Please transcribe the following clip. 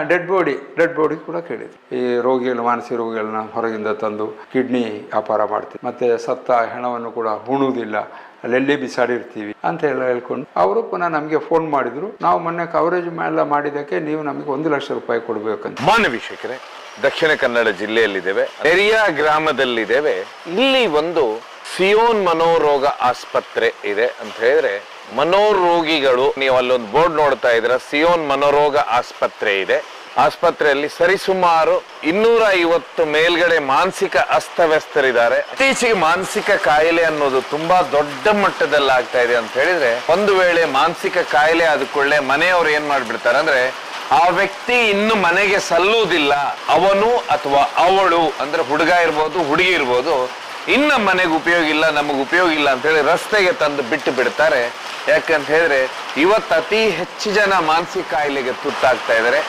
Dead body ಕೂಡ ಕೇಳಿದ್ವಿ. ಈ ರೋಗಿಗಳು, ಮಾನಸಿಕ ರೋಗಿಗಳನ್ನ ಹೊರಗಿಂದ ತಂದು ಕಿಡ್ನಿ ವ್ಯಾಪಾರ ಮಾಡ್ತೀವಿ, ಮತ್ತೆ ಸತ್ತ ಹೆಣವನ್ನು ಕೂಡ ಉಣುವುದಿಲ್ಲ, ಅಲ್ಲೆಲ್ಲೇ ಬಿಸಾಡಿರ್ತೀವಿ ಅಂತ ಎಲ್ಲ ಹೇಳ್ಕೊಂಡು ಅವರು ಪುನಃ ನಮಗೆ ಫೋನ್ ಮಾಡಿದ್ರು. ನಾವು ಮೊನ್ನೆ ಕವರೇಜ್ ಎಲ್ಲ ಮಾಡಿದ್ದಕ್ಕೆ ನೀವು ನಮಗೆ 1 ಲಕ್ಷ ರೂಪಾಯಿ ಕೊಡ್ಬೇಕಂತ. ಮಾನ್ಯ ವೀಕ್ಷಕರೇ, ದಕ್ಷಿಣ ಕನ್ನಡ ಜಿಲ್ಲೆಯಲ್ಲಿದ್ದೇವೆ, ನೆರಿಯಾ ಗ್ರಾಮದಲ್ಲಿದ್ದೇವೆ. ಇಲ್ಲಿ ಒಂದು ಸಿಯೋನ್ ಮನೋರೋಗ ಆಸ್ಪತ್ರೆ ಇದೆ ಅಂತ ಹೇಳಿದ್ರೆ, ಮನೋರೋಗಿಗಳು, ನೀವು ಅಲ್ಲೊಂದು ಬೋರ್ಡ್ ನೋಡ್ತಾ ಇದ್ದೀರಾ, ಸಿಯೋನ್ ಮನೋರೋಗ ಆಸ್ಪತ್ರೆ ಇದೆ. ಆಸ್ಪತ್ರೆಯಲ್ಲಿ ಸರಿಸುಮಾರು 250 ಮೇಲ್ಗಡೆ ಮಾನಸಿಕ ಅಸ್ತವ್ಯಸ್ತರಿದ್ದಾರೆ. ಇತ್ತೀಚೆಗೆ ಮಾನಸಿಕ ಕಾಯಿಲೆ ಅನ್ನೋದು ತುಂಬಾ ದೊಡ್ಡ ಮಟ್ಟದಲ್ಲಿ ಆಗ್ತಾ ಇದೆ ಅಂತ ಹೇಳಿದ್ರೆ, ಒಂದು ವೇಳೆ ಮಾನಸಿಕ ಕಾಯಿಲೆ ಆದ ಕೂಡಲೇ ಮನೆಯವರು ಏನ್ ಮಾಡ್ಬಿಡ್ತಾರೆ ಅಂದ್ರೆ, ಆ ವ್ಯಕ್ತಿ ಇನ್ನು ಮನೆಗೆ ಸಲ್ಲುವುದಿಲ್ಲ, ಅವನು ಅಥವಾ ಅವಳು ಅಂದ್ರೆ ಹುಡುಗ ಇರ್ಬೋದು ಹುಡುಗಿ ಇರ್ಬೋದು, ಇನ್ನ ಮನೆಗೆ ಉಪಯೋಗ ಇಲ್ಲ, ನಮಗೆ ಉಪಯೋಗ ಇಲ್ಲ ಅಂತ ಹೇಳಿ ರಸ್ತೆಗೆ ತಂದು ಬಿಟ್ಟು ಬಿಡ್ತಾರೆ. ಯಾಕಂತ ಹೇಳಿದ್ರೆ ಇವತ್ತು ಅತಿ ಹೆಚ್ಚು ಜನ ಮಾನಸಿಕ ಕಾಯಿಲೆಗೆ ತುತ್ತಾಗ್ತಾ ಇದ್ದಾರೆ.